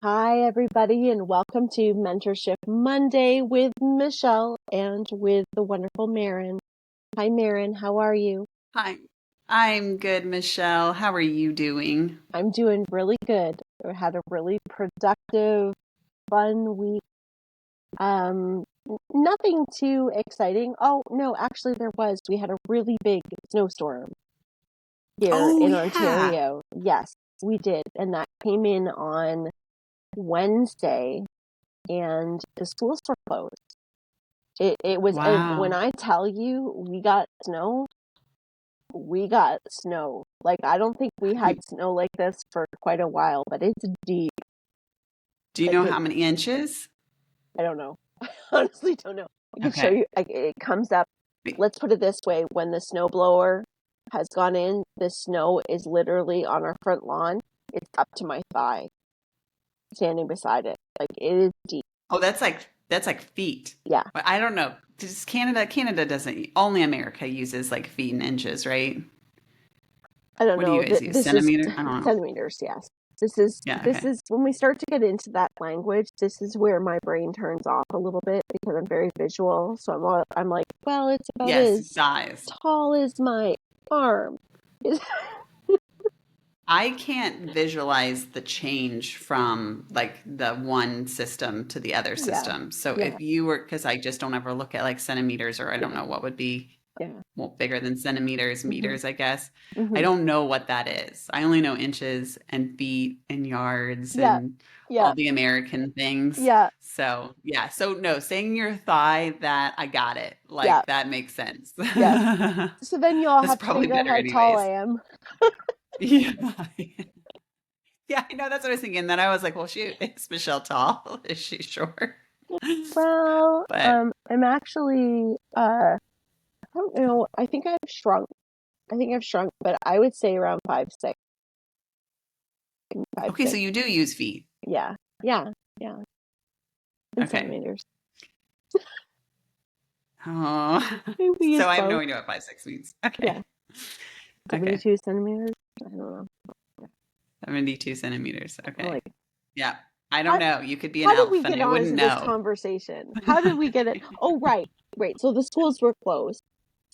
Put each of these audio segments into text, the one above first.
Hi, everybody, and welcome to Mentorship Monday with Michelle and with the wonderful Maren. Hi, Maren. How are you? Hi, I'm good, Michelle. How are you doing? I'm doing really good. I had a really productive, fun week. Nothing too exciting. Oh, no, actually, there was. We had a really big snowstorm here Oh, in yeah. Ontario. Yes, we did. And that came in on Wednesday, and the schools were closed. It was, and when Wow. I tell you we got snow, we got snow. Like, I don't think we had You- snow like this for quite a while, but it's deep. Do you Like know it, how many inches? I don't know. I honestly don't know. I could show Okay. you. It comes up. Let's put it this way: when the snow blower has gone in, the snow is literally on our front lawn. It's up to my thigh, standing beside it. Like it is deep. Oh, that's like feet. Yeah. But I don't know. Does Canada doesn't only America uses like feet and inches, right? I don't What do you know. guys use? This is Centimeter? I don't know. centimeters, yes. This is Yeah, this okay. is when we start to get into that language, this is where my brain turns off a little bit because I'm very visual. So I'm like, well, it's about Yes, as size. tall as my arm. I can't visualize the change from like the one system to the other Yeah. system. So Yeah. if you were, because I just don't ever look at like centimeters or I don't Yeah. know what would be Yeah. well, bigger than centimeters, Hmm. meters, I guess. I Hmm. don't know what that is. I only know inches and feet and yards Yeah. and Yeah. all the American things. Yeah. So, yeah. So, no, saying your thigh, that I got it. Yeah. Like, that makes sense. Yes. So then you all That's have to probably figure out better, how tall I anyways. am. Yeah. Yeah, I know. That's what I was thinking. Then I was like, well, shoot, is Michelle tall? Is she short? Well, But I'm actually I don't know. I think I've shrunk. I think I've shrunk, but I would say around 5'6", five okay, so six. you do use feet. Yeah, yeah, yeah. In Okay. centimeters. Oh, Maybe we use so I have no both. idea what 5'6" means. Yeah, Okay. Okay. 72 centimeters. I don't know. 72 centimeters. I'm Okay. like, Yeah. I don't how know. You could be an how did elf we and get I wouldn't onto this know. conversation? How did we get it? Oh, right, right. So the schools were closed.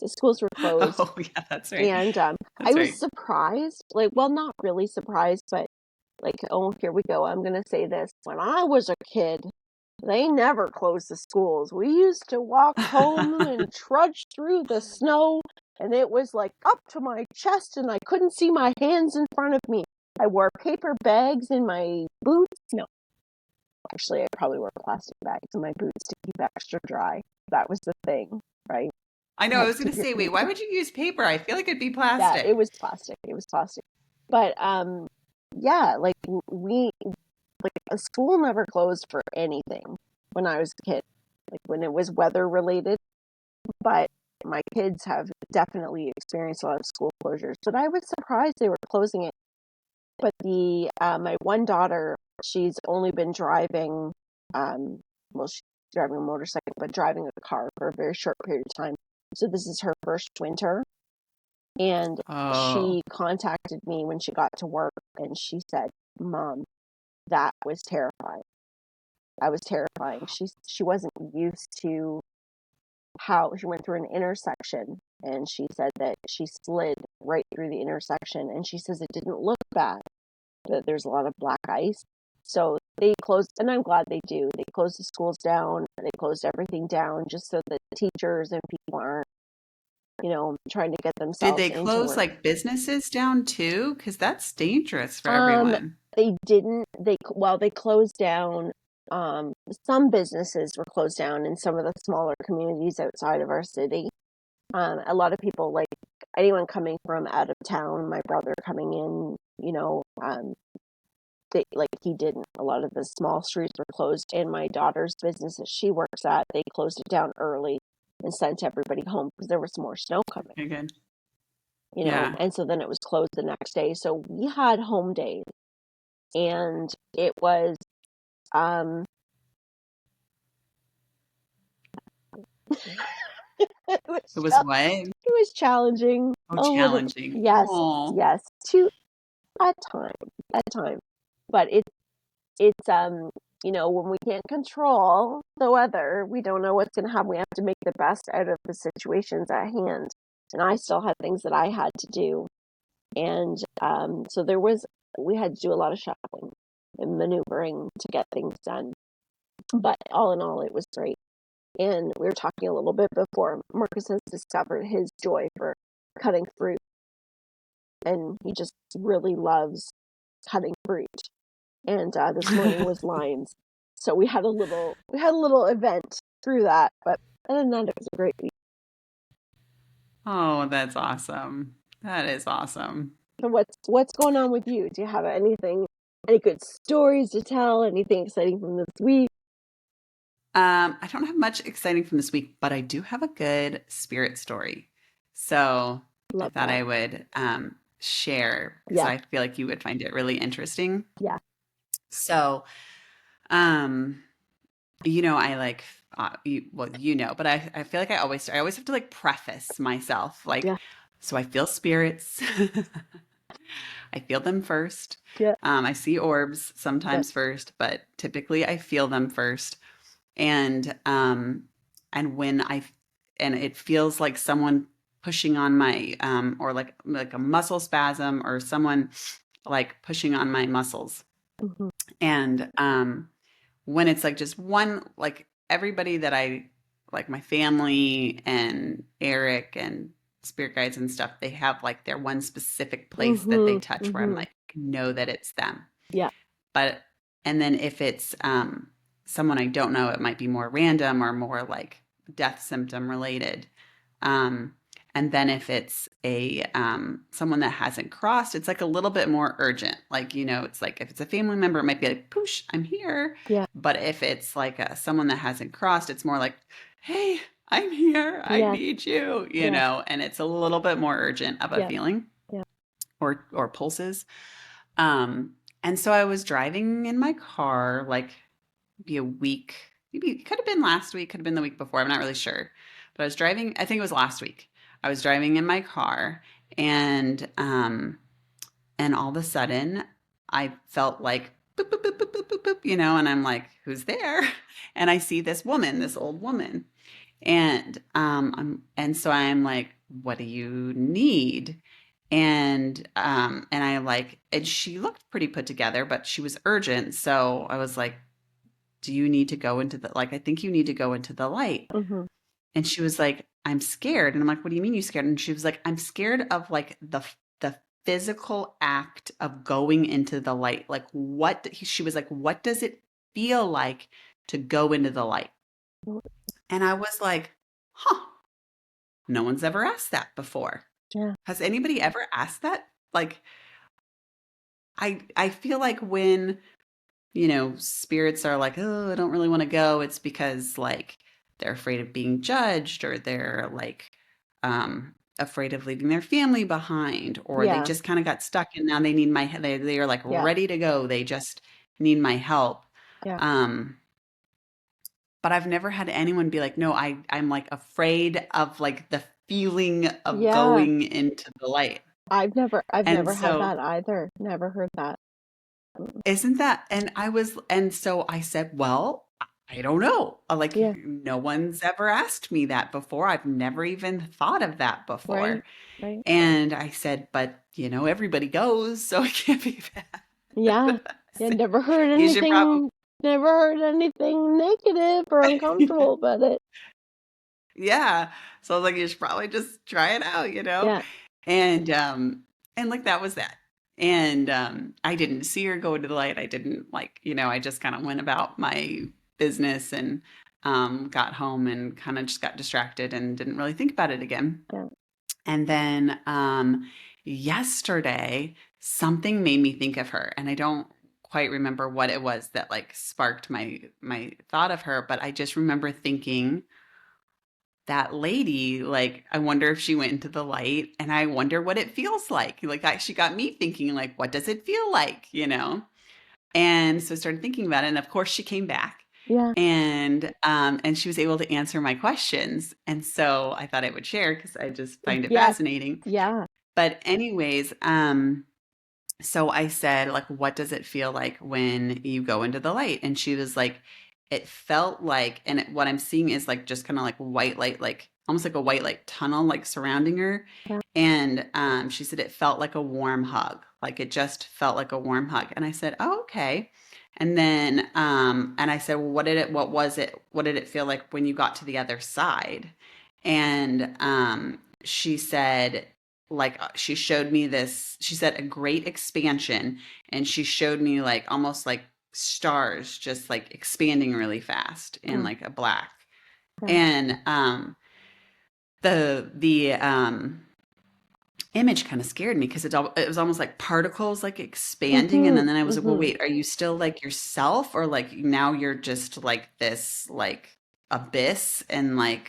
The schools were closed, Oh, yeah, that's right. and I That's was right. surprised. Like, well, not really surprised, but like, oh, here we go. I'm gonna say this. When I was a kid, they never closed the schools. We used to walk home and trudge through the snow, and it was like up to my chest, and I couldn't see my hands in front of me. I wore paper bags in my boots. No, actually, I probably wore plastic bags in my boots to keep extra dry. That was the thing, right? I know. I Had was to going to say, wait, why would you use paper? I feel like it'd be Yeah, it plastic. was plastic. It was plastic. But yeah, like we like a school never closed for anything when I was a kid. Like when it was weather related, but my kids have definitely experienced a lot of school closures. But I was surprised they were closing it. But the my one daughter, she's only been driving well she's driving a motorcycle, but driving a car for a very short period of time. So this is her first winter, and Oh, she contacted me when she got to work and she said, "Mom, that was terrifying. That was terrifying." She wasn't used to how she went through an intersection, and she said that she slid right through the intersection, and she says it didn't look bad, that there's a lot of black ice. So they closed, and I'm glad they do. They closed the schools down, they closed everything down just so that teachers and people aren't, trying to get did themselves they into close work. like businesses down too? Because that's dangerous for Um, everyone. they didn't. They closed down. Some businesses were closed down in some of the smaller communities outside of our city. A lot of people, like anyone coming from out of town, my brother coming in, he didn't. A lot of the small streets were closed, and my daughter's business that she works at, they closed it down early and sent everybody home because there was more snow coming. Okay, good. You know, Yeah. and so then it was closed the next day. So we had home days, and it was um it It was was it what? was challenging Oh, a little bit. challenging. Yes, Oh, yes, to at time, at time, but it's when we can't control the weather, we don't know what's going to happen. We have to make the best out of the situations at hand. And I still had things that I had to do. And so we had to do a lot of shopping and maneuvering to get things done. But all in all, it was great. And we were talking a little bit before. Marcus has discovered his joy for cutting fruit. And he just really loves cutting fruit. And this morning was limes. So we had a little event through that. But other than that, it was a great week. Oh, that's awesome. That is awesome. So what's going on with you? Do you have any good stories to tell? Anything exciting from this week? I don't have much exciting from this week, but I do have a good spirit story. So I Love thought that. I would share because Yeah, I feel like you would find it really interesting. yeah, So, um, I like but I feel like I always have to like preface myself like, yeah, so I feel spirits. I feel them first. yeah. I see orbs Yeah. sometimes first, but typically I feel them first. And and when I and it feels like someone pushing on my or like a muscle spasm or someone like pushing on my muscles. Hmm. And when it's like just one, like everybody that I like, my family and Eric and spirit guides and stuff, they have like their one specific place that they Hmm. touch where I'm Hmm. like, know that it's them. Yeah. But and then if it's someone I don't know, it might be more random or more like death symptom related. Um, and then if it's a someone that hasn't crossed, it's like a little bit more urgent. Like, it's like if it's a family member, it might be like, "Poosh, I'm here." Yeah. But if it's like someone that hasn't crossed, it's more like, "Hey, I'm here. I Yeah. need you," Yeah. and it's a little bit more urgent of a Yeah. feeling Yeah. or pulses. And so I was driving in my car like maybe a week, maybe it could have been last week, could have been the week before. I'm not really sure. But I was driving, I think it was last week. I was driving in my car and all of a sudden I felt like boop, boop, boop, boop, boop, boop, boop, and I'm like, who's there? And I see this woman, this old woman. And so I'm like, what do you need? And I like, and she looked pretty put together, but she was urgent. So I was like, do you need to go into the, like, I think you need to go into the light. Hmm. And she was like, I'm scared. And I'm like, what do you mean you scared? And she was like, I'm scared of like the physical act of going into the light. Like she was like, what does it feel like to go into the light? And I was like, huh, no one's ever asked that before. Yeah. Has anybody ever asked that? Like, I feel like when, spirits are like, oh, I don't really want to go, it's because like they're afraid of being judged or they're like afraid of leaving their family behind or they Yeah. just kind of got stuck and now they need they are like Yeah. ready to go. They just need my help. Yeah. Um but I've never had anyone be like, no, I'm like afraid of like the feeling of Yeah. going into the light. I've And never had so that either. Never heard that. Mm. isn't that, and so I said, well, I don't know. Like, Yeah. no one's ever asked me that before. I've never even thought of that Right. before. Right. And I said, but everybody goes, so it can't be bad. Yeah. I Yeah. said, you should probably, Never heard anything negative or uncomfortable about it. yeah. So I was like, you should probably just try it out. Yeah. And like that was that. And I didn't see her go into the light. I didn't like, I just kind of went about my business and got home and kind of just got distracted and didn't really think about it again. Yeah. And then yesterday something made me think of her and I don't quite remember what it was that like sparked my thought of her, but I just remember thinking that lady, like, I wonder if she went into the light and I wonder what it feels like. Like, she got me thinking, like, what does it feel like? And so I started thinking about it. And of course, she came back Yeah. and she was able to answer my questions. And so I thought I would share because I just find it Yes. fascinating. Yeah. But anyways, so I said, like, what does it feel like when you go into the light? And she was like, it felt like, and what I'm seeing is like just kind of like white light, like almost like a white light tunnel, like surrounding her. Yeah. And she said it felt like a warm hug, like it just felt like a warm hug. And I said, oh, okay. And then, and I said, well, what was it? What did it feel like when you got to the other side? And she said, like she showed me this, she said a great expansion, and she showed me like almost like stars just like expanding really fast in Oh, like a black. yeah. And the image kind of scared me because it was almost like particles like expanding, and Mm-hmm. then I was like, well, Mm-hmm. wait, are you still like yourself, or like now you're just like this like abyss? And I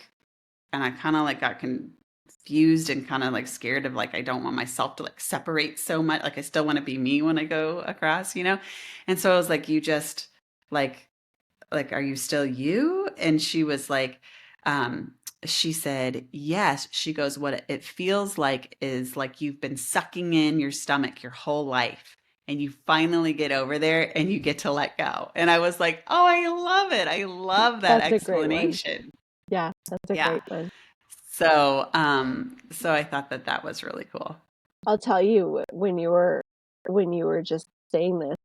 kind of like got confused and kind of like scared of like I don't want myself to like separate so much. Like I still want to be me when I go across, you know? And so I was like, you just like are you still you? And she was like, um, she said, yes. She goes, what it feels like is like you've been sucking in your stomach your whole life. And you finally get over there and you get to let go. And I was like, oh, I love it. I love that That's a great one. explanation. Yeah, that's a Yeah. great one. So I thought that that was really cool. I'll tell you when you were just saying this,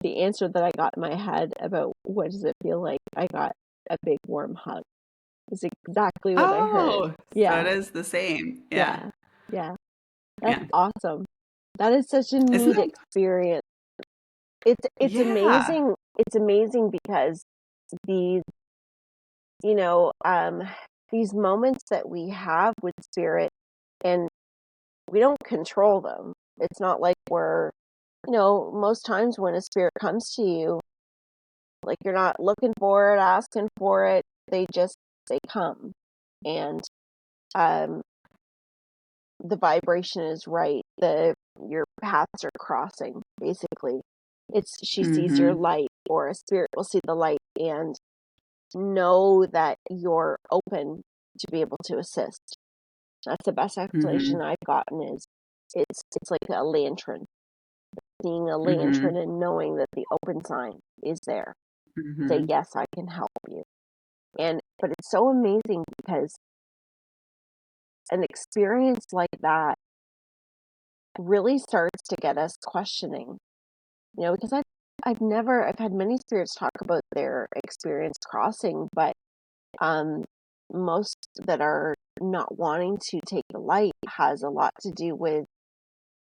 the answer that I got in my head about what does it feel like, I got a big warm hug. Is exactly what I heard. Oh, so it Yeah, is the same. Yeah. yeah, yeah. That's Yeah. awesome. That is such a Isn't neat that? experience. It's Yeah. amazing. It's amazing because these, you know, these moments that we have with spirit, and we don't control them. It's not like we're, most times when a spirit comes to you, like you're not looking for it, asking for it, they come. And um the vibration is right. The Your paths are crossing, basically. It's She sees your Mm-hmm. light, or a spirit will see the light and know that you're open to be able to assist. That's the best Mm-hmm. explanation I've gotten. Is it's like a lantern. Seeing a Mm-hmm. lantern and knowing that the open sign is there. Say, Mm-hmm. yes, I can help you. But it's so amazing because an experience like that really starts to get us questioning, because I've had many spirits talk about their experience crossing, but um, most that are not wanting to take the light has a lot to do with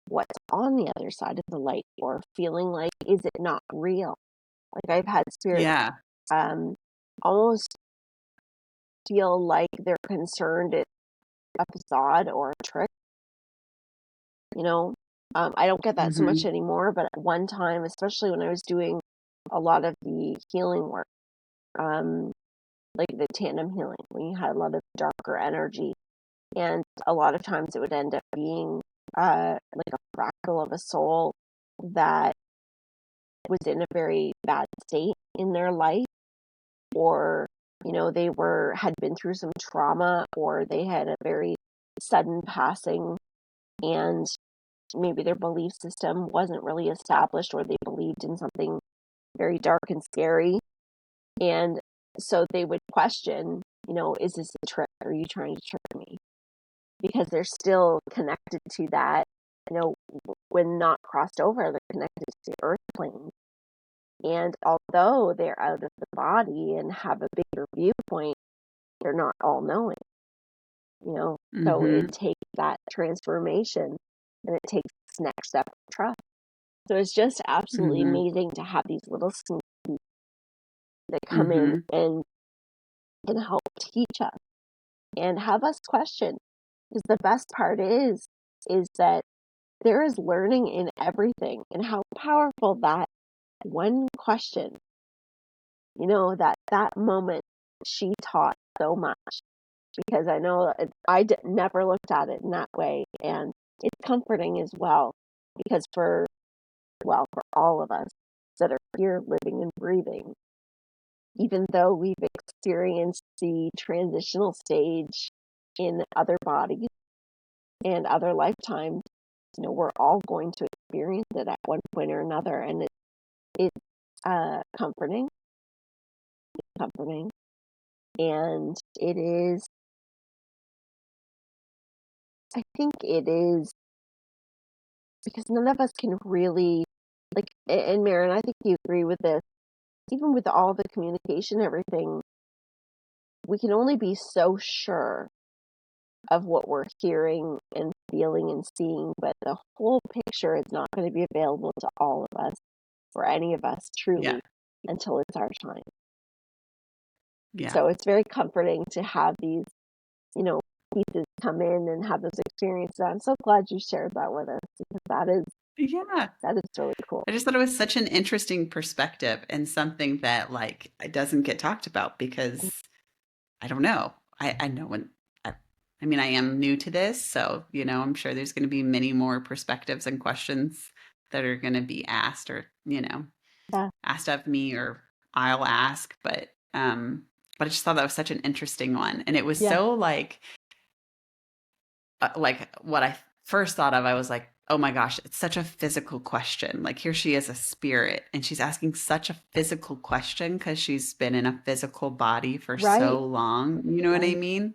what's on the other side of the light, or feeling like, is it not real? Like I've had spirits Yeah. um, almost feel like they're concerned it's a facade or a trick, you know. I don't get that so much Mm-hmm. anymore, but at one time, especially when I was doing a lot of the healing work, um, like the tandem healing, when you had a lot of darker energy, and a lot of times it would end up being like a fractal of a soul that was in a very bad state in their life, or they were had been through some trauma, or they had a very sudden passing, and maybe their belief system wasn't really established, or they believed in something very dark and scary. And so they would question, is this a trick? Are you trying to trick me? Because they're still connected to that, when not crossed over, they're connected to the earth plane. And although they're out of the body and have a bigger viewpoint, they're not all knowing, you know. So it Mm-hmm. takes that transformation, and it takes this next step of trust. So it's just absolutely Mm-hmm. amazing to have these little sneak peeks that come in Mm-hmm. and can help teach us and have us question. Because the best part is that there is learning in everything, and how powerful that one question, that moment, she taught so much. Because I know never looked at it in that way, and it's comforting as well. Because for all of us that are here living and breathing, even though we've experienced the transitional stage in other bodies and other lifetimes, we're all going to experience it at one point or another, and it's comforting, comforting, and it is. I think it is because none of us can really like. And Maren, I think you agree with this. Even with all the communication, everything, we can only be so sure of what we're hearing and feeling and seeing, but the whole picture is not going to be available to all of us or any of us Yeah. truly until it's our time. Yeah. So it's very comforting to have these, you know, pieces come in and have those experiences. I'm so glad you shared that with us because Yeah. that is really cool. I just thought it was such an interesting perspective and something that like it doesn't get talked about because I don't know. I know when I mean I am new to this, so I'm sure there's going to be many more perspectives and questions that are going to be asked or, Yeah, asked of me or I'll ask, but I just thought that was such an interesting one. And it was yeah, so like what I first thought of, I was like, oh my gosh, it's such a physical question. Like here she is, a spirit, and she's asking such a physical question because she's been in a physical body for right, so long. You know what I right. mean?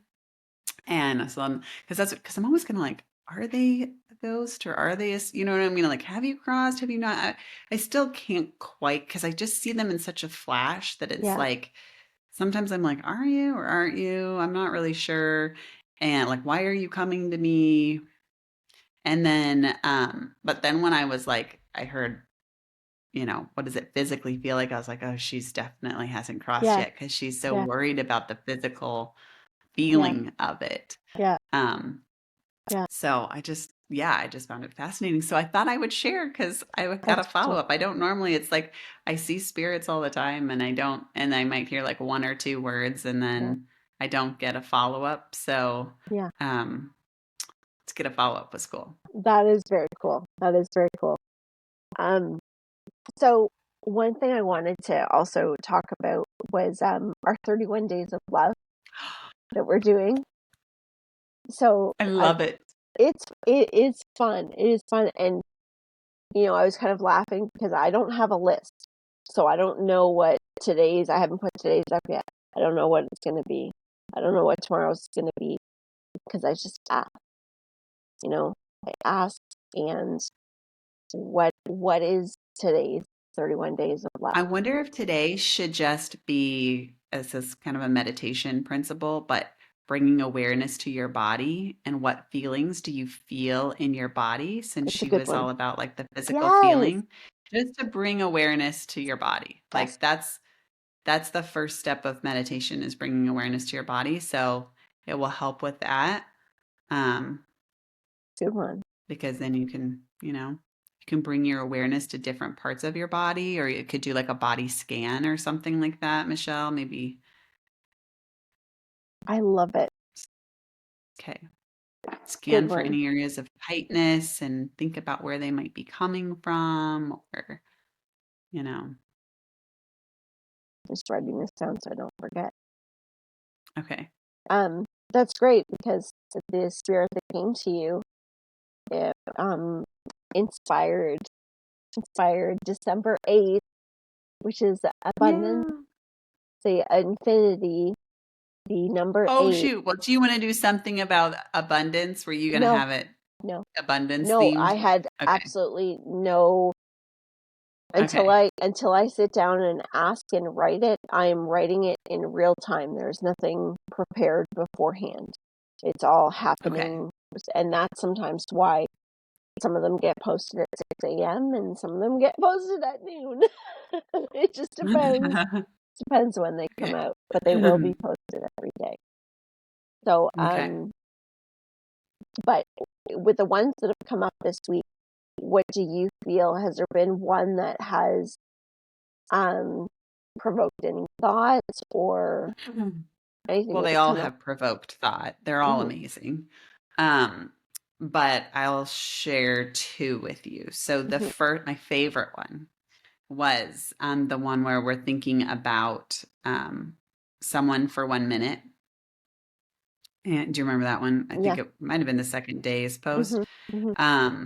And so, because I'm always kind of like, are they a ghost or are they, you know what I mean? Like, have you crossed? Have you not? I still can't quite because I just see them in such a flash that it's Yeah, like, sometimes I'm like, are you or aren't you? I'm not really sure. And like, why are you coming to me? And then, but then when I was like, I heard, what does it physically feel like? I was like, oh, she's definitely hasn't crossed yeah, yet because she's so yeah, worried about the physical yeah, feeling of it. yeah, Um, yeah. so I just found it fascinating. So I thought I would share because I got a That's follow cool. up. I don't normally, it's like I see spirits all the time and and I might hear like one or two words and Yeah, then I don't get a follow up. So, yeah. um, to get a follow up was cool. That is very cool. That is very cool. Um, so one thing I wanted to also talk about was our 31 days of love that we're doing. So I love it. it is fun. It is fun, and I was kind of laughing because I don't have a list, so I don't know what today's. I haven't put today's up yet. I don't know what it's going to be. I don't know what tomorrow's going to be because I just asked. I asked, and what is today's 31 days of love? I wonder if today should just be, as this kind of a meditation principle, but bringing awareness to your body and what feelings do you feel in your body, since It's a she good was one. all about like the physical Yes. feeling, just to bring awareness to your body. Yes. Like that's the first step of meditation is bringing awareness to your body. So it will help with that. Um, Good one. because then you can bring your awareness to different parts of your body, or you could do like a body scan or something like that, Michelle, maybe. I love it. Okay, Good scan for one. any areas of tightness and think about where they might be coming from, or you know Just writing this down so I don't forget. okay. That's great because the spirit that came to you, it, inspired December 8th, which is abundance, Yeah. the infinity, the number Oh 8. shoot, well, do you want to do something about abundance? Were you going to No, have it no, abundance no. I themed? had Okay. absolutely no until Okay. I sit down and ask and write it. I am writing it in real time. There's nothing prepared beforehand. It's all Okay. happening, and that's sometimes why some of them get posted at 6 a.m. and some of them get posted at noon. It just depends. Depends when they come Okay. out, but they will be posted every day. So, Okay. but with the ones that have come up this week, what do you feel? Has there been one that has um provoked any thoughts or anything Well, they that's all come up? have provoked thought. They're all Hmm. amazing. Um, but I'll share two with you. So Hmm. my favorite one was the one where we're thinking about someone for 1 minute. And do you remember that one? I think Yeah. it might have been the second day's post. Hmm. Hmm.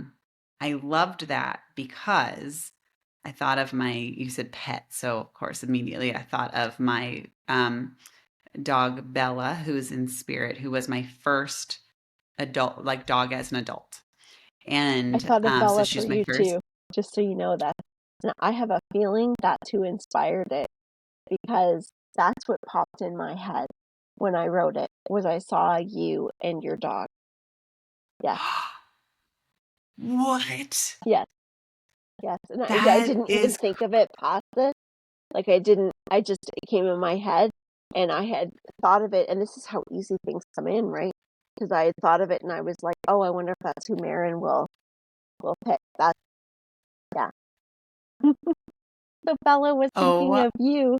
I loved that because I thought of you said pet. So of course, immediately I thought of my dog Bella, who's in spirit, who was my first adult, like dog as an adult. I And thought of so Bella for she's my you first. too, just so you know that. And I have a feeling that's who inspired it because that's what popped in my head when I wrote it was I saw you and your dog. Yes, What? yes, yes. And I That didn't even is think of it past this. Like I didn't, I just, it came in my head and I had thought of it. And this is how easy things come in, right? Because I had thought of it and I was like, oh, I wonder if that's who Maren will pick. That's, yeah. The fellow was thinking oh of you.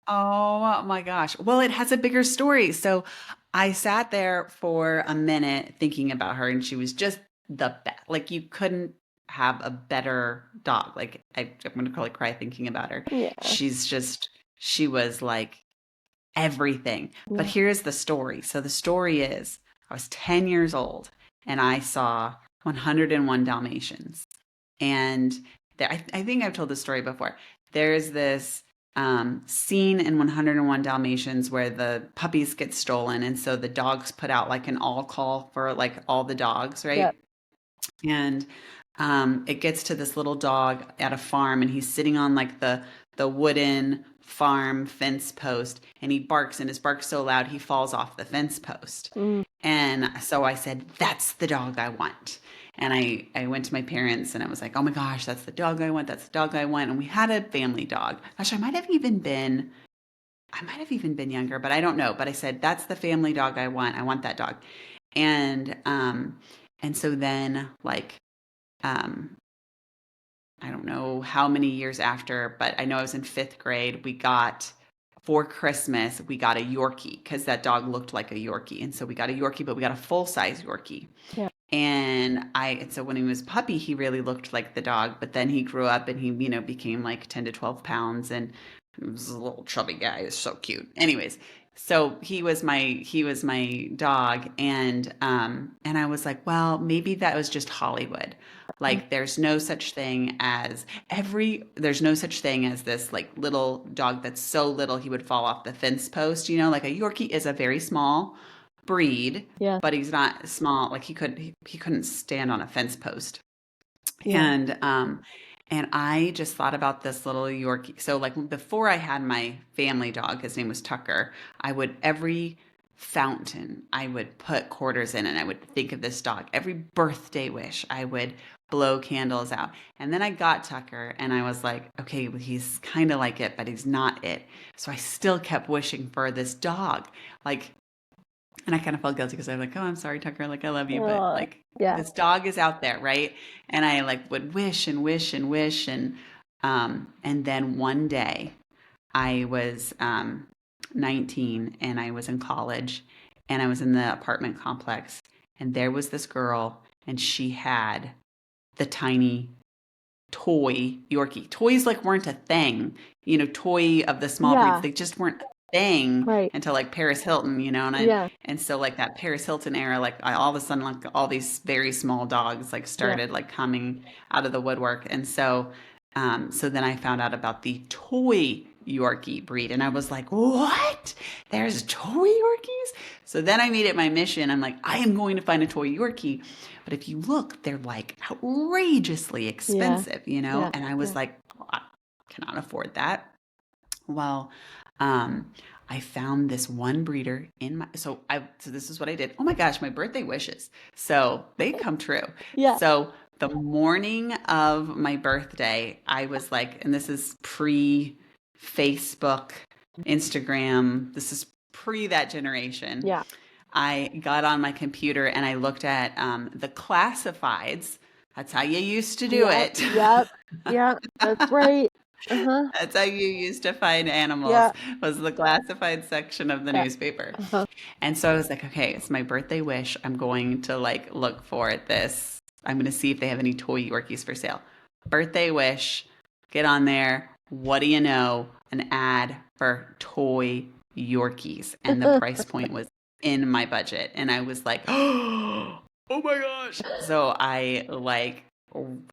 Oh my gosh. Well, it has a bigger story. So I sat there for a minute thinking about her, and she was just the best. Like you couldn't have a better dog. Like I'm gonna probably cry thinking about her. Yeah, She was like everything. But yeah. here's the story. So the story is I was 10 years old and I saw 101 Dalmatians. And I think I've told this story before. There's this scene in 101 Dalmatians where the puppies get stolen. And so the dogs put out like an all call for like all the dogs, Yep. right? And it gets to this little dog at a farm, and he's sitting on like the wooden farm fence post, and he barks, and his bark's so loud he falls off the fence post. Mm, And so I said, "That's the dog I want." And I went to my parents, and I was like, "Oh my gosh, that's the dog I want. That's the dog I want." And we had a family dog. Gosh, I might have even been younger, but I don't know. But I said, "That's the family dog I want. I want that dog." And so then like um I don't know how many years after, but I know I was in fifth grade. For Christmas, we got a Yorkie because that dog looked like a Yorkie. And so we got a Yorkie, but we got a full size Yorkie. yeah. And so when he was a puppy, he really looked like the dog, but then he grew up and he, became like 10 to 12 pounds and he was a little chubby guy. He was so cute. Anyways, so he was my dog and I was like, well, maybe that was just Hollywood. Like there's no such thing as this like little dog that's so little he would fall off the fence post, like a Yorkie is a very small breed, Yeah, but he's not small. Like he couldn't stand on a fence post. yeah. And I just thought about this little Yorkie. So like before I had my family dog, his name was Tucker, I would every fountain I would put quarters in and I would think of this dog. Every birthday wish I would blow candles out. And then I got Tucker and I was like, okay, well, he's kind of like it, but he's not it. So I still kept wishing for this dog. Like and I kind of felt guilty because I was like, oh, I'm sorry, Tucker. Like, I love you. But Oh, like, yeah. this dog is out there, right? And I like would wish and wish and wish. And then one day I was 19 and I was in college and I was in the apartment complex. And there was this girl and she had the tiny toy Yorkie. Toys like weren't a thing, toy of the small breeds. Yeah, They just weren't a thing right. until like Paris Hilton, Yeah, and so like that Paris Hilton era, like all of a sudden like all these very small dogs like yeah. started like coming out of the woodwork. And so then I found out about the toy Yorkie breed and I was like, what? There's toy Yorkies? So then I made it my mission. I'm like, I am going to find a toy Yorkie. But if you look, they're like outrageously Yeah, expensive, yeah, and I was yeah. like, "Well, I cannot afford that." Well, um, I found this one breeder so this is what I did. Oh my gosh, my birthday wishes. So they come true. Yeah. So the morning of my birthday, I was like, and this is pre Facebook, Instagram. This is pre that generation. Yeah. I got on my computer and I looked at the classifieds. That's how you used to do Yep, it. yep, yep, that's right. Uh-huh. That's how you used to find animals, Yeah, was the classified section of the yeah. newspaper. Uh-huh. And so I was like, okay, it's my birthday wish. I'm going to like look for this. I'm going to see if they have any toy Yorkies for sale. Birthday wish, get on there. What do you know? An ad for toy Yorkies. And the price point was in my budget. And I was like, oh my gosh. So I like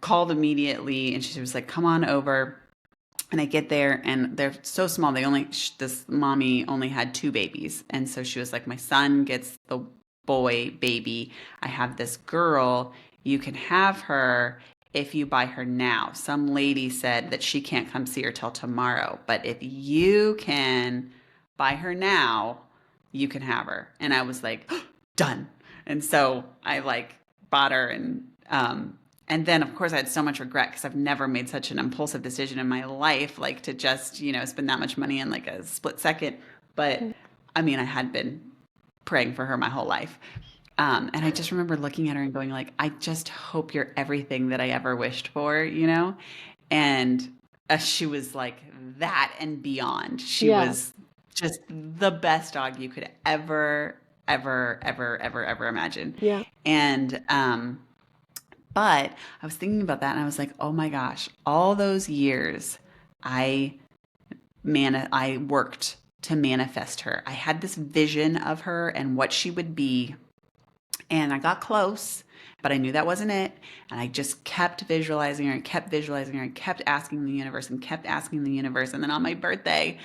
called immediately, and she was like, "Come on over." And I get there and they're so small. This mommy only had two babies. And so she was like, my son gets the boy baby. I have this girl. You can have her if you buy her now. Some lady said that she can't come see her till tomorrow. But if you can buy her now, you can have her. And I was like, done. And so I like bought her and then, of course, I had so much regret because I've never made such an impulsive decision in my life, like to just, spend that much money in like a split second. But I mean, I had been praying for her my whole life. And I just remember looking at her and going like, I just hope you're everything that I ever wished for. And she was like that and beyond. She Yeah. was just the best dog you could ever imagine. Yeah. And, but I was thinking about that and I was like, oh my gosh, all those years I I worked to manifest her. I had this vision of her and what she would be, and I got close, but I knew that wasn't it. And I just kept visualizing her and kept visualizing her and kept asking the universe and kept asking the universe. And then on my birthday,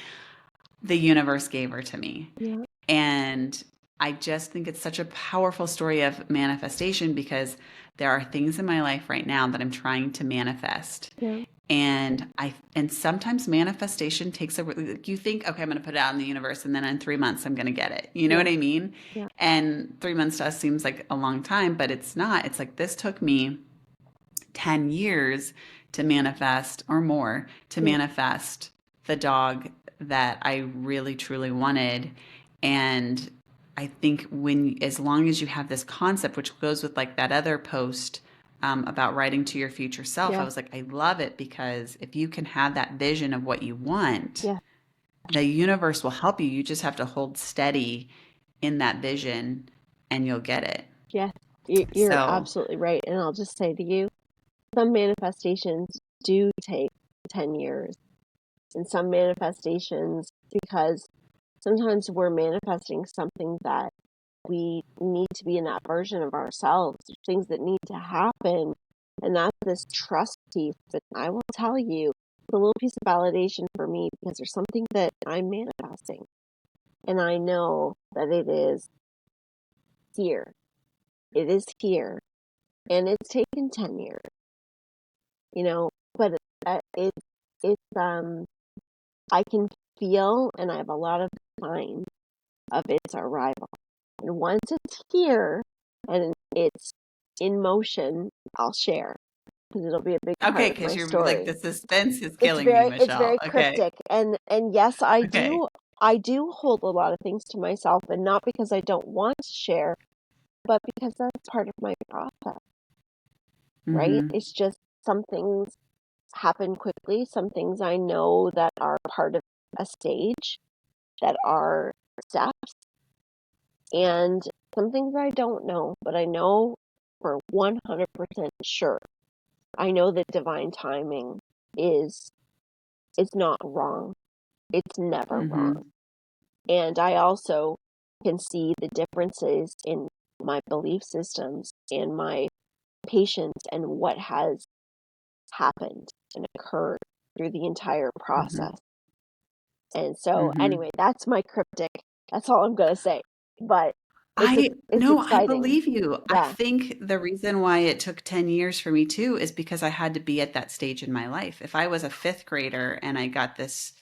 the universe gave her to me. Yeah. And I just think it's such a powerful story of manifestation because there are things in my life right now that I'm trying to manifest. Yeah. And sometimes manifestation takes you think, okay, I'm going to put it out in the universe and then in 3 months I'm going to get it. You know Yeah. what I mean? Yeah. And 3 months to us seems like a long time, but it's not. It's like this took me 10 years to manifest or more to Yeah. manifest the dog that I really truly wanted. And I think as long as you have this concept, which goes with like that other post about writing to your future self, I Yeah. was like, I love it because if you can have that vision of what you want, Yeah. the universe will help you. You just have to hold steady in that vision and you'll get it. Yeah. You're So, absolutely right. And I'll just say to you, some manifestations do take 10 years, and some manifestations, because sometimes we're manifesting something that we need to be in that version of ourselves, things that need to happen. And that's this trust piece. But I will tell you, it's a little piece of validation for me because there's something that I'm manifesting. And I know that it is here. It is here. And it's taken 10 years, but it's I can feel and I have a lot of signs of its arrival. And once it's here and it's in motion, I'll share because it'll be a big part okay, of my because you're like, story. the suspense is It's killing me, very it's Michelle. very Okay. cryptic, and yes, Okay. I do hold a lot of things to myself, and not because I don't want to share, but because that's part of my process, right? Mm-hmm. It's just some things happen quickly, some things I know that are part of a stage, that are steps, and some things I don't know, but I know for 100% sure. I know that divine timing is not wrong. It's never wrong. Mm-hmm. And I also can see the differences in my belief systems and my patience and what has happened and occurred through the entire Mm-hmm. process. And so Mm-hmm. anyway, that's my cryptic. That's all I'm going to say. But I it's no, I exciting. believe you. I Yeah. think the reason why it took 10 years for me too is because I had to be at that stage in my life. If I was a fifth grader and I got this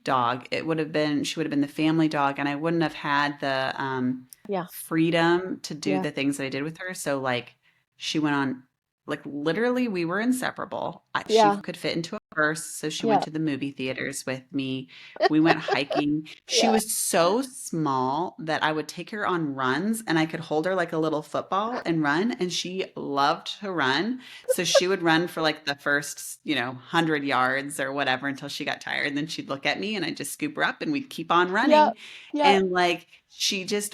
dog, she would have been the family dog, and I wouldn't have had the Yeah. freedom to do Yeah. the things that I did with her. So like she went on, like literally we were inseparable. She Yeah. could fit into a purse, so she went Yeah. to the movie theaters with me. We went hiking. She Yeah. was so small that I would take her on runs and I could hold her like a little football and run. And she loved to run. So she would run for like the first, 100 yards or whatever until she got tired. And then she'd look at me and I'd just scoop her up and we'd keep on Yeah. running. Yeah. And like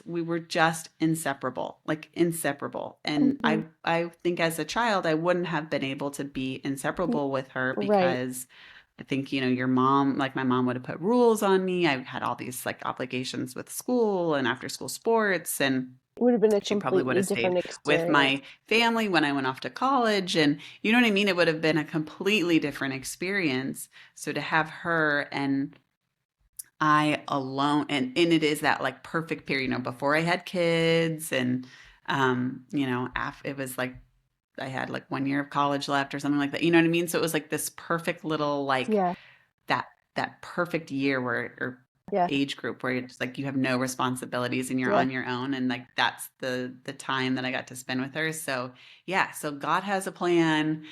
we were just inseparable, like inseparable. And Mhm. I think as a child, I wouldn't have been able to be inseparable with her Right. because I think, your mom, like my mom would have put rules on me. I had all these like obligations with school and after school sports. And would have been a She probably would completely have stayed different with experience. my family when I went off to college. And you know what I mean? It would have been a completely different experience. So to have her and I alone, and it is that like perfect period, before I had kids and, it was like I had like 1 year of college left or something like that. You know what I mean? So it was like this perfect little like Yeah, that that perfect year where or yeah, age group where it's like you have no responsibilities and you're yeah, on your own, and like that's the time that I got to spend with her. So yeah, so God has a plan.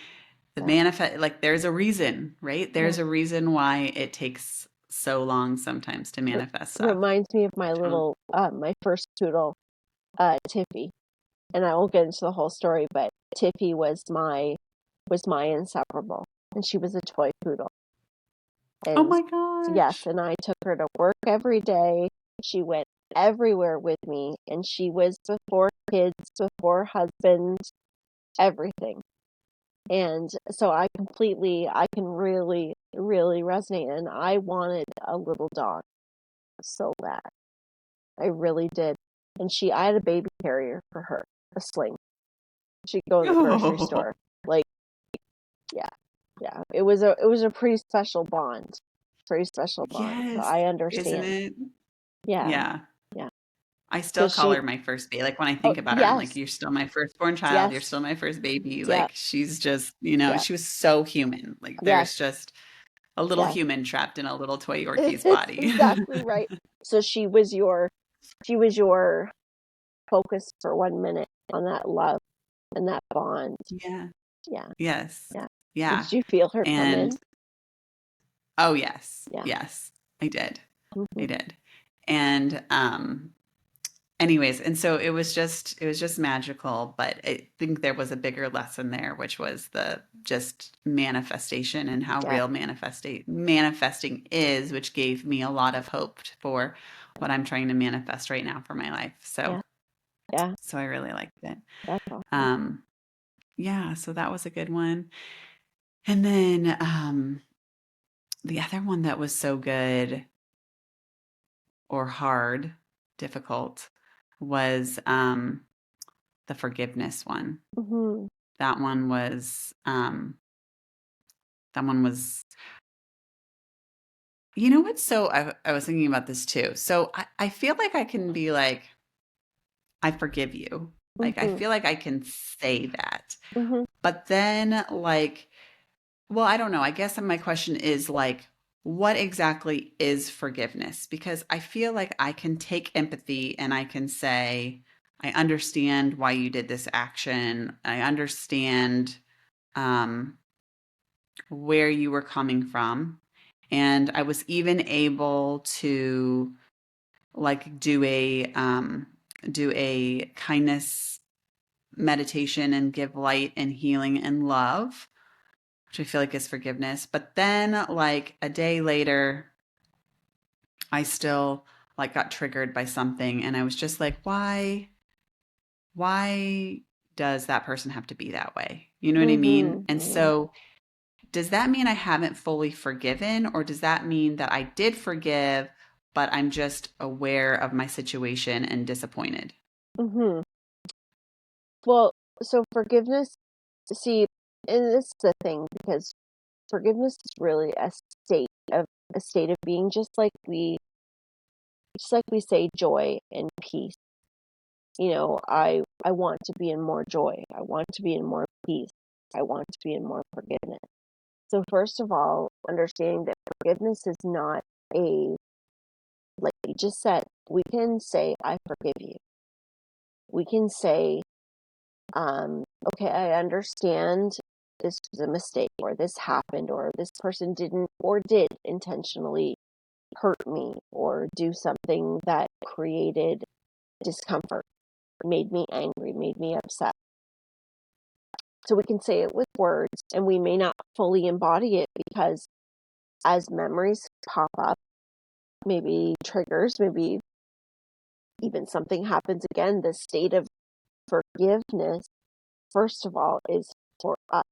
The yeah, manifest, like there's a reason, right? yeah. There's a reason why it takes so long sometimes to It manifest stuff. reminds me of my Um, little, my first poodle, Tiffy. And I won't get into the whole story, but Tiffy was my inseparable, and she was a toy poodle. oh And my yes, gosh. and I took her to work every day. She went everywhere with me, and she was before kids, before husband, everything. And so I can really, really resonate. And I wanted a little dog so bad. I really did. And I had a baby carrier for her, a sling. She'd go to the grocery Oh, store. Like, yeah, yeah. It was a pretty special bond. Pretty special bond. So yes, I isn't understand. it? Yeah, Yeah. yeah. I So still call she, her my first baby. Like when I oh, think about her, I'm like, yes, you're still my firstborn child. You're yes, still my first baby. yeah, Like she's just, yeah, she was so human. Like yes, there's just a little yes. human trapped in a little toy Yorkie's It's body. exactly right. So she was your focus for 1 minute on that love and that bond. Yeah. Yeah, Yes. yeah. And Yeah. did you feel her come And in? oh yes. Yeah. Yes. I did. Hmm. I did. And anyways, and so it was just magical, but I think there was a bigger lesson there, which was the just manifestation and how Yeah, real manifesting is, which gave me a lot of hope for what I'm trying to manifest right now for my life. So yeah, yeah. so I really liked it. That's awesome. Um yeah, so that was a good one. And then the other one that was so good or hard, difficult, was the forgiveness one. Hmm. That one was that one was what? So I was thinking about this too. So I feel like I can be like, I forgive you. Like I Hmm. feel like I can say that. Hmm. But then like, well, I don't know. I guess my question is like, what exactly is forgiveness? Because I feel like I can take empathy and I can say, I understand why you did this action. I understand um where you were coming from. And I was even able to like do a kindness meditation and give light and healing and love, which I feel like is forgiveness. But then like a day later, I still like got triggered by something and I was just like, why does that person have to be that way? You know what I mean? Hmm. And Yeah. so does that mean I haven't fully forgiven, or does that mean that I did forgive, but I'm just aware of my situation and disappointed? Hmm. Well, so forgiveness, see, and this is the thing because forgiveness is really a state of being, just like we say joy and peace. You know, I want to be in more joy. I want to be in more peace. I want to be in more forgiveness. So first of all, understanding that forgiveness is not a, like you just said, we can say I forgive you. We can say, okay, I understand this was a mistake, or this happened, or this person didn't or did intentionally hurt me or do something that created discomfort, made me angry, made me upset. So we can say it with words, and we may not fully embody it because as memories pop up, maybe triggers, maybe even something happens again, the state of forgiveness, first of all, is for us.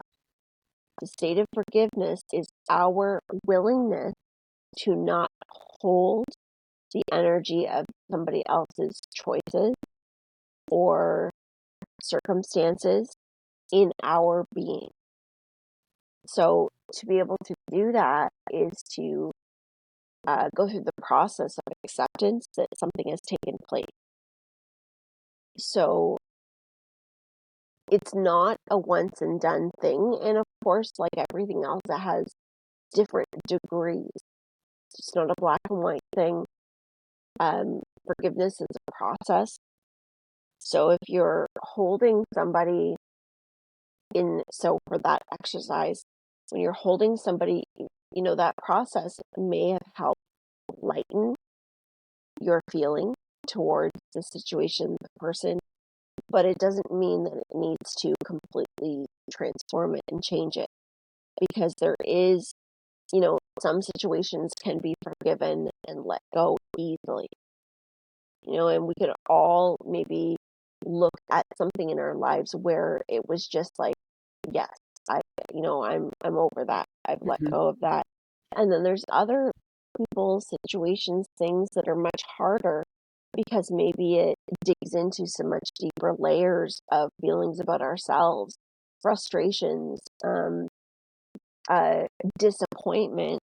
The state of forgiveness is our willingness to not hold the energy of somebody else's choices, or circumstances in our being. So to be able to do that is to go through the process of acceptance that something has taken place. So it's not a once and done thing. And of course, like everything else, it has different degrees. It's not a black and white thing. Forgiveness is a process. So if you're holding somebody so for that exercise, when you're holding somebody, that process may have helped lighten your feeling towards the situation, the person, but it doesn't mean that it needs to completely transform it and change it, because there is, some situations can be forgiven and let go easily, and we could all maybe look at something in our lives where it was just like, yes, I'm over that. I've let Mhm. go of that. And then there's other people, situations, things that are much harder because maybe it digs into some much deeper layers of feelings about ourselves, frustrations, uh, disappointment,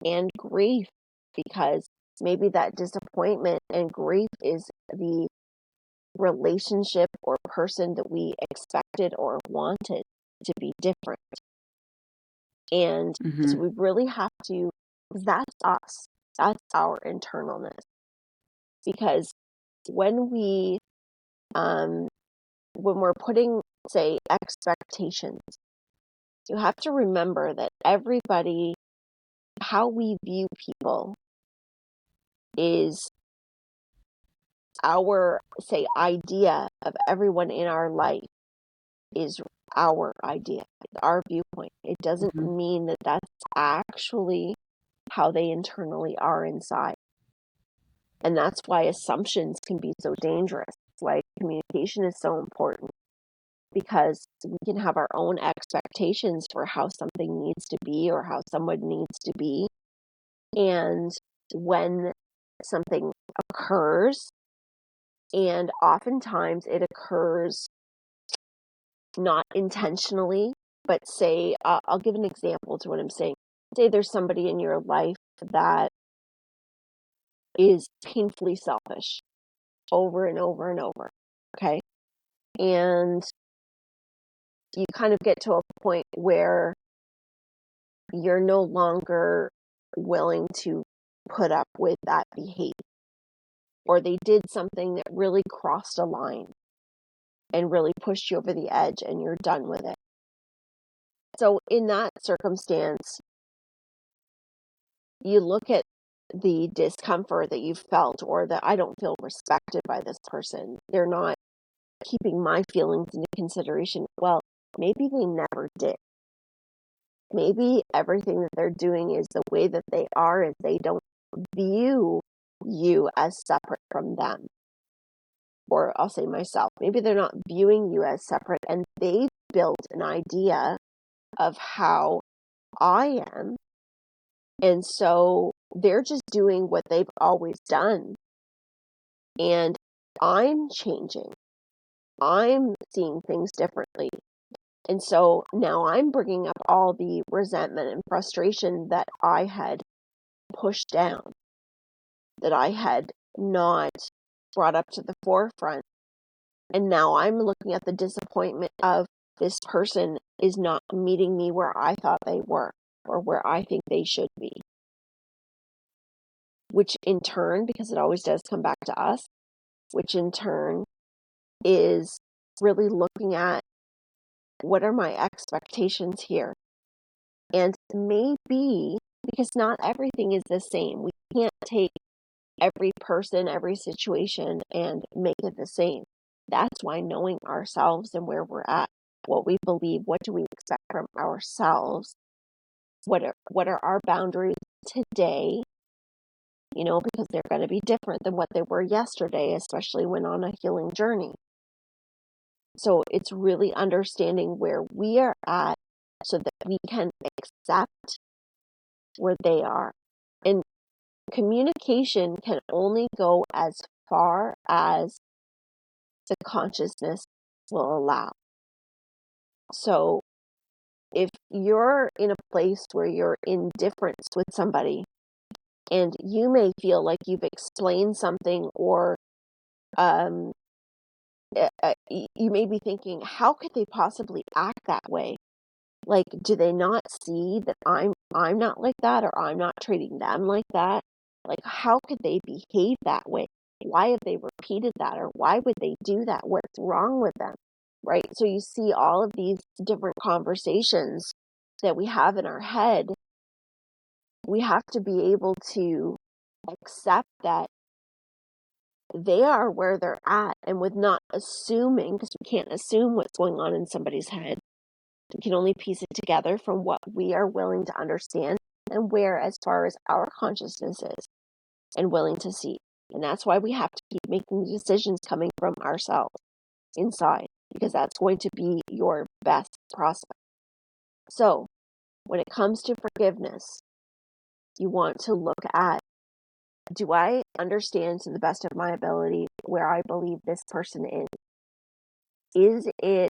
and grief, because maybe that disappointment and grief is the relationship or person that we expected or wanted to be different. And so Mhm. we really have to, 'cause that's us, that's our internalness. Because when um, when we're putting, say, expectations, you have to remember that everybody, how we view people is our, say, idea of everyone in our life is our idea, our viewpoint. It doesn't Mhm. mean that that's actually how they internally are inside. And that's why assumptions can be so dangerous. Why communication is so important, because we can have our own expectations for how something needs to be or how someone needs to be. And when something occurs, and oftentimes it occurs not intentionally, but say, I'll give an example to what I'm saying. Say there's somebody in your life that is painfully selfish over and over and over. Okay. And you kind of get to a point where you're no longer willing to put up with that behavior, or they did something that really crossed a line and really pushed you over the edge and you're done with it. So in that circumstance, you look at the discomfort that you felt, or that I don't feel respected by this person. They're not keeping my feelings into consideration. Well, maybe they never did. Maybe everything that they're doing is the way that they are, is they don't view you as separate from them. Or I'll say myself, maybe they're not viewing you as separate, and they've built an idea of how I am. And so they're just doing what they've always done. And I'm changing. I'm seeing things differently. And so now I'm bringing up all the resentment and frustration that I had pushed down, that I had not brought up to the forefront. And now I'm looking at the disappointment of this person is not meeting me where I thought they were, or where I think they should be. Which in turn, because it always does come back to us, which in turn is really looking at, what are my expectations here? And maybe, because not everything is the same, we can't take every person, every situation, and make it the same. That's why knowing ourselves and where we're at, what we believe, what do we expect from ourselves, what are our boundaries today, because they're going to be different than what they were yesterday, especially when on a healing journey. So it's really understanding where we are at so that we can accept where they are. And communication can only go as far as the consciousness will allow. So if you're in a place where you're in difference with somebody and you may feel like you've explained something, or um, you may be thinking, how could they possibly act that way? Like, do they not see that I'm not like that, or I'm not treating them like that? Like, how could they behave that way? Why have they repeated that, or why would they do that? What's wrong with them? Right? So you see all of these different conversations that we have in our head. We have to be able to accept that they are where they're at, and with not assuming, because we can't assume what's going on in somebody's head. We can only piece it together from what we are willing to understand and where, as far as our consciousness is and willing to see. And that's why we have to keep making decisions coming from ourselves inside, because that's going to be your best prospect. So when it comes to forgiveness, you want to look at, do I understand to the best of my ability where I believe this person is? Is it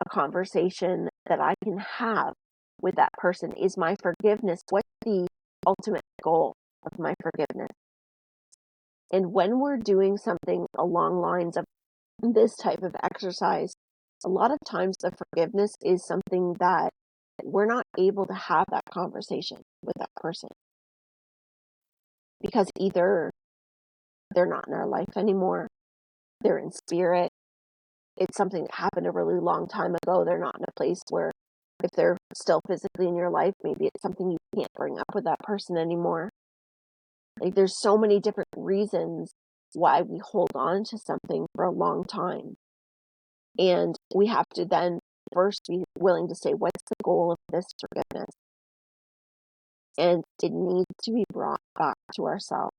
a conversation that I can have with that person? Is my forgiveness, what's the ultimate goal of my forgiveness? And when we're doing something along lines of this type of exercise, a lot of times the forgiveness is something that we're not able to have that conversation with that person, because either they're not in our life anymore, they're in spirit, it's something that happened a really long time ago, they're not in a place where, if they're still physically in your life, maybe it's something you can't bring up with that person anymore. Like, there's so many different reasons why we hold on to something for a long time. And we have to then first be willing to say, what's the goal of this forgiveness? And it needs to be brought back to ourselves.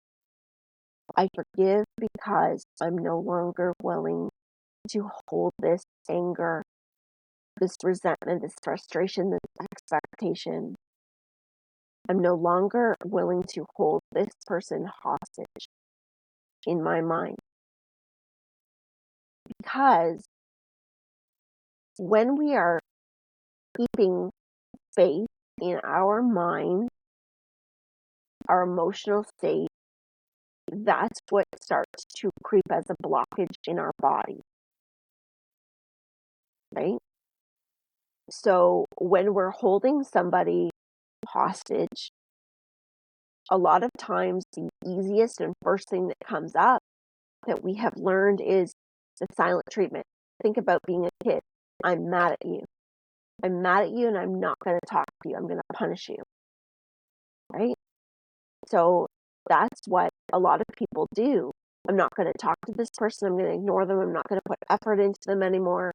I forgive because I'm no longer willing to hold this anger, this resentment, this frustration, this expectation. I'm no longer willing to hold this person hostage in my mind. Because when we are keeping space in our mind, our emotional state, that's what starts to creep as a blockage in our body, right? So when we're holding somebody hostage, a lot of times the easiest and first thing that comes up that we have learned is the silent treatment. Think about being a kid. I'm mad at you. I'm mad at you, and I'm not going to talk to you. I'm going to punish you, right? So that's what a lot of people do. I'm not going to talk to this person. I'm going to ignore them. I'm not going to put effort into them anymore.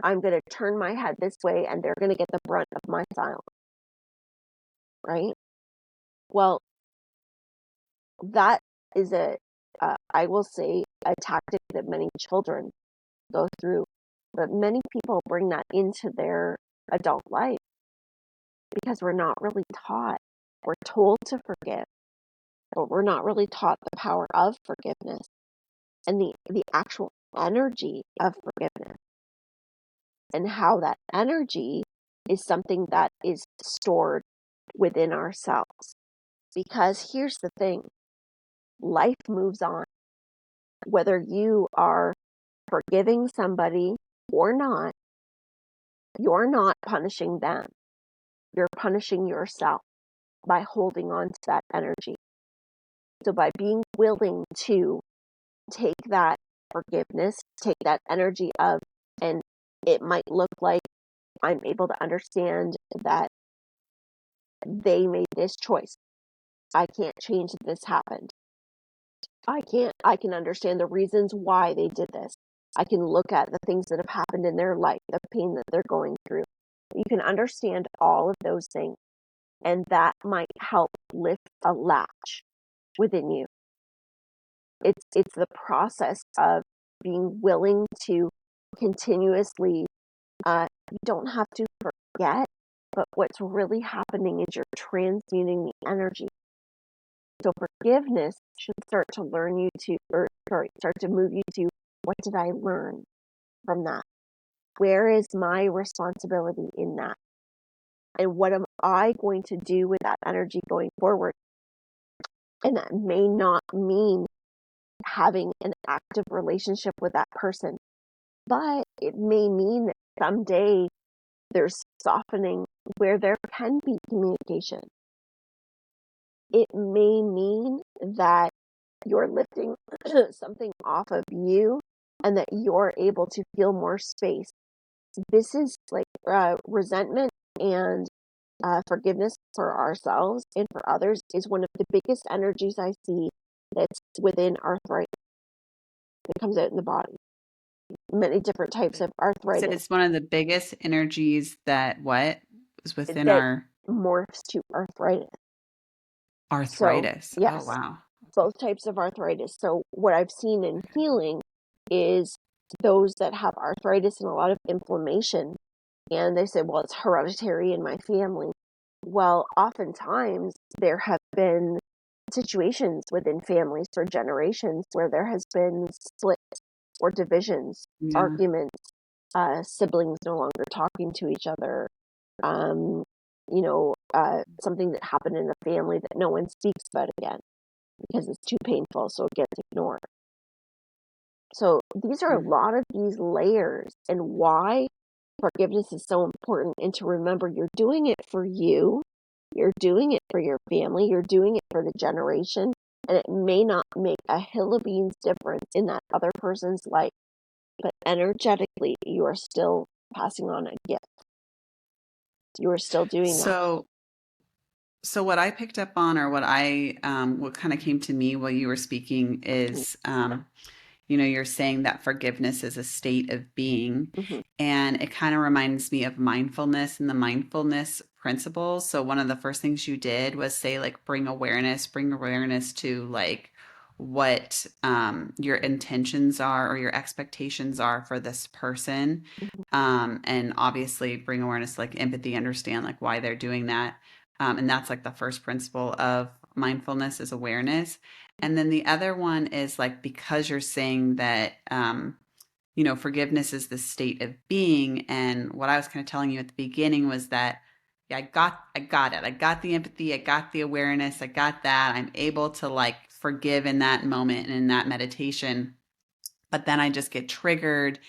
I'm going to turn my head this way, and they're going to get the brunt of my silence, right? Well, that is I will say, a tactic that many children go through, but many people bring that into their adult life because we're not really taught. We're told to forgive, but we're not really taught the power of forgiveness and the actual energy of forgiveness, and how that energy is something that is stored within ourselves. Because here's the thing, life moves on. Whether you are forgiving somebody or not, you're not punishing them. You're punishing yourself by holding on to that energy. So by being willing to take that forgiveness, take that energy of, and it might look like I'm able to understand that they made this choice. I can't change that this happened. I can understand the reasons why they did this. I can look at the things that have happened in their life, the pain that they're going through. You can understand all of those things, and that might help lift a latch within you. It's the process of being willing to continuously, you don't have to forget, but what's really happening is you're transmuting the energy. So forgiveness should start to start to move you to what did I learn from that? Where is my responsibility in that? And what am I going to do with that energy going forward? And that may not mean having an active relationship with that person, but it may mean that someday there's softening where there can be communication. It may mean that you're lifting something off of you and that you're able to feel more space. This is like resentment and forgiveness for ourselves and for others is one of the biggest energies I see that's within arthritis. It comes out in the body. Many different types of Said arthritis it's one of the biggest energies that what is within that our morphs to arthritis. So, arthritis. Oh, yes, wow. both types of arthritis. So, what I've seen in healing is those that have arthritis and a lot of inflammation, and they say, well, it's hereditary in my family. Well, oftentimes there have been situations within families for generations where there has been splits or divisions, Yeah. arguments, siblings no longer talking to each other, um, something that happened in a family that no one speaks about again because it's too painful, so it gets ignored. So these are a Mm. lot of these layers, and why forgiveness is so important. And to remember, you're doing it for you, you're doing it for your family, you're doing it for the generation, and it may not make a hill of beans difference in that other person's life, but energetically, you are still passing on a gift. You are still doing that. So, so what I picked up on, or what kind of came to me while you were speaking is, you're saying that forgiveness is a state of being. Mm-hmm. And it kind of reminds me of mindfulness and the mindfulness principles. So one of the first things you did was say, like, bring awareness to like what your intentions are or your expectations are for this person. And obviously bring awareness, like empathy, understand like why they're doing that. And that's like the first principle of mindfulness is awareness. And then the other one is like, because you're saying that, forgiveness is the state of being. And what I was kind of telling you at the beginning was that, yeah, I got it. I got the empathy. I got the awareness. I got that. I'm able to like forgive in that moment and in that meditation. But then I just get triggered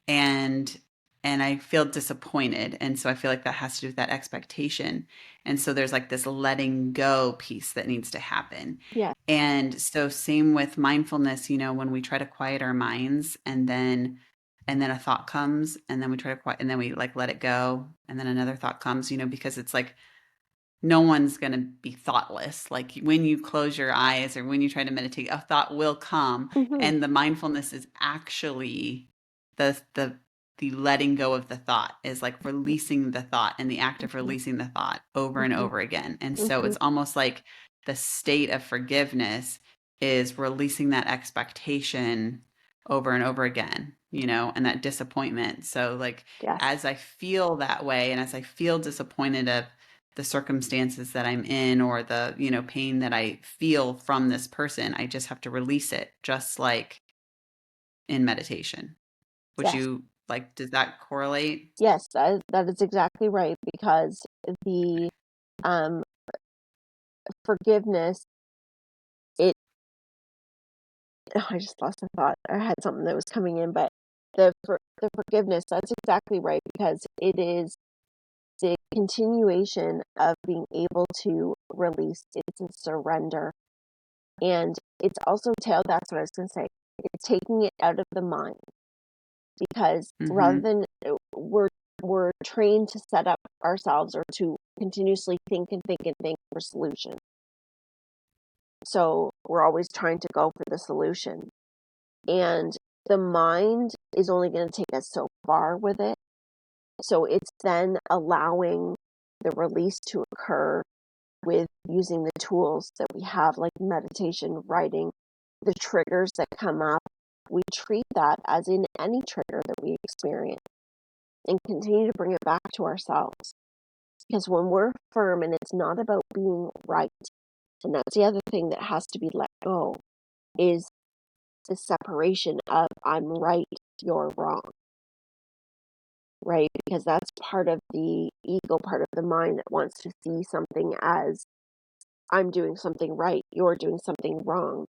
and I feel disappointed. And so I feel like that has to do with that expectation. And so there's like this letting go piece that needs to happen. Yeah. And so same with mindfulness, when we try to quiet our minds and then a thought comes and then we try to quiet and then we like let it go and then another thought comes, because it's like no one's going to be thoughtless. Like when you close your eyes or when you try to meditate, a thought will come, Mm-hmm. and the mindfulness is actually the letting go of the thought, is like releasing the thought and the act of Mm-hmm. releasing the thought over and Mm-hmm. over again. And so Mm-hmm. it's almost like the state of forgiveness is releasing that expectation over and over again, and that disappointment. So like Yes. as I feel that way and as I feel disappointed of the circumstances that I'm in or the, pain that I feel from this person, I just have to release it, just like in meditation. Would Yes. you like, does that correlate? Yes, that is exactly right, because the um, forgiveness, it, I just lost a thought. I had something that was coming in, but the forgiveness, that's exactly right, because it is the continuation of being able to release. It's a surrender. And it's also that's what I was going to say. It's taking it out of the mind, because rather Mm-hmm. than we're trained to set up ourselves or to continuously think and think and think for solutions. So we're always trying to go for the solution. And the mind is only going to take us so far with it. So it's then allowing the release to occur with using the tools that we have, like meditation, writing, the triggers that come up. We treat that as in any trigger that we experience and continue to bring it back to ourselves. Because when we're firm and it's not about being right, and that's the other thing that has to be let go, is the separation of I'm right, you're wrong, right? Because that's part of the ego, part of the mind that wants to see something as I'm doing something right, you're doing something wrong.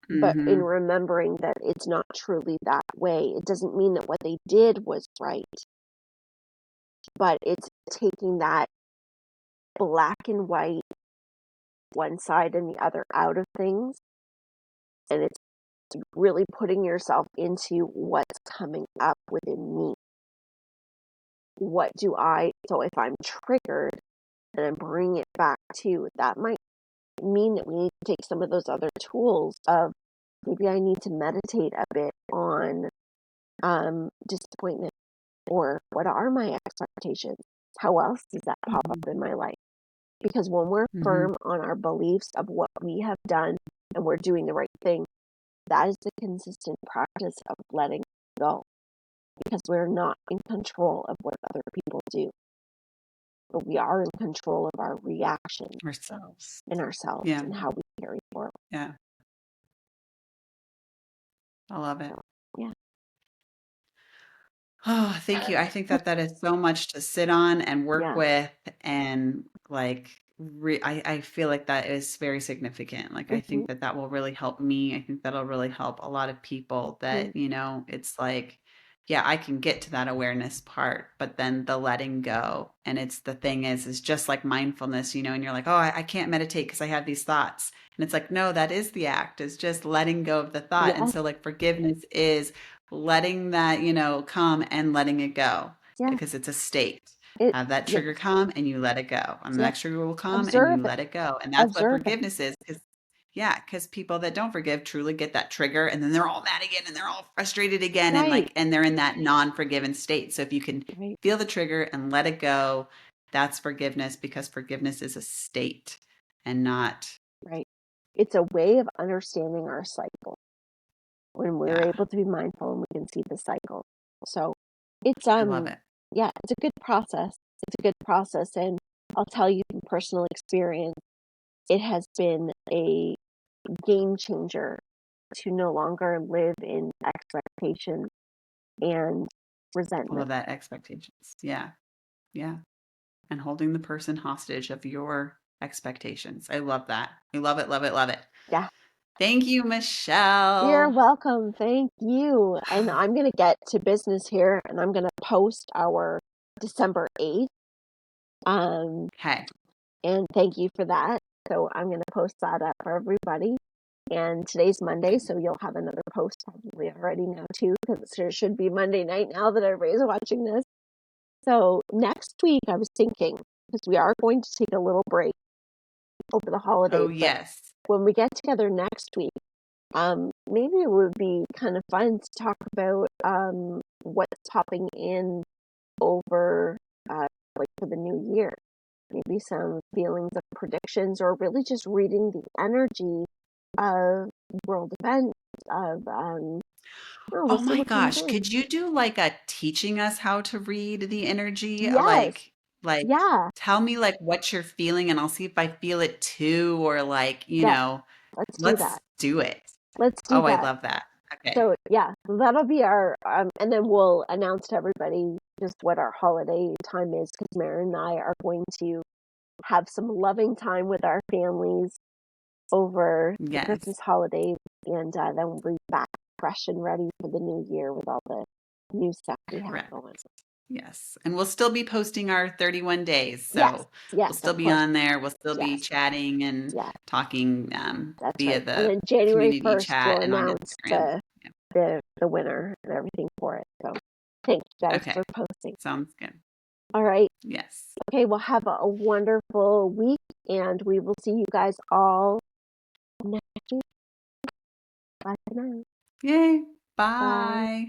But in Mm-hmm. remembering that it's not truly that way, it doesn't mean that what they did was right, but it's taking that black and white, one side and the other out of things, and it's really putting yourself into what's coming up within me. What do I, so if I'm triggered and I'm bringing it back to, that might mean that we need to take some of those other tools of maybe I need to meditate a bit on disappointment, or what are my expectations? How else does that pop up in my life? Because when we're Mm-hmm. firm on our beliefs of what we have done and we're doing the right thing, that is the consistent practice of letting go, because we're not in control of what other people do, but we are in control of our reactions Ourselves. and ourselves Yeah. and how we carry forward. Yeah. I love it. So, yeah. Oh, thank you. I think that that is so much to sit on and work Yeah. with, and like I feel like that is very significant. Like I Mm-hmm. think that that will really help me. I think that'll really help a lot of people Mm-hmm. that, it's like, yeah, I can get to that awareness part, but then the letting go. And it's the thing is just like mindfulness, and you're like, oh, I can't meditate because I have these thoughts. And it's like, no, that is the act, is just letting go of the thought. And Yes. so like forgiveness is letting that, come and letting it go, Yeah. because it's a state. It, Have that yes. trigger come and you let it go. And the Yeah. next trigger will come and Observe you it. let it go. And that's what Observe it. forgiveness is. Because, yeah, because people that don't forgive truly get that trigger and then they're all mad again and they're all frustrated again, and Right. like, and they're in that non-forgiven state. So if you can Right. feel the trigger and let it go, that's forgiveness, because forgiveness is a state and not, Right. It's a way of understanding our cycle when we're yeah, able to be mindful and we can see the cycle. So it's I love it. yeah, it's a good process. It's a good process, and I'll tell you from personal experience, it has been a game changer to no longer live in expectation and I resentment. love that, expectations. Yeah. Yeah. And holding the person hostage of your expectations. I love that. I love it, love it, love it. Yeah. Thank you, You're Michelle. welcome. Thank you. And I'm going to get to business here, and I'm going to post our December 8th. Okay. And thank you for that. So I'm going to post that up for everybody. And today's Monday, so you'll have another post probably already now too, because it should be Monday night now that everybody's watching this. So next week, I was thinking, because we are going to take a little break over the Oh, holidays, but yes. when we get together next week, maybe it would be kind of fun to talk about what's popping in over like for the new year. Maybe some feelings of predictions, or really just reading the energy of world events of oh, we'll Oh see my what comes gosh. in. Could you do like a teaching us how to read the energy? Yes. Like Yeah. tell me like what you're feeling and I'll see if I feel it too, or like, Yes. Let's do let's that. do it. Let's do Oh, I that. love that. Okay. So yeah, that'll be our and then we'll announce to everybody just what our holiday time is, because Maren and I are going to have some loving time with our families over the Yes. Christmas holidays, and then we'll be back fresh and ready for the new year with all the new stuff we have Correct. going. Yes. And we'll still be posting our 31 days. Yes, So we'll yes, still of be course. on there. We'll still be Yes, chatting and yes, talking that's via right. And the then January community 1st, we'll chat and on announce Instagram. Yeah. the winner and everything for it. So thanks, guys, Okay. for posting. Sounds good. All right. Yes. Okay, well, have a wonderful week, and we will see you guys all next week. Bye for now. Yay. Bye. Bye.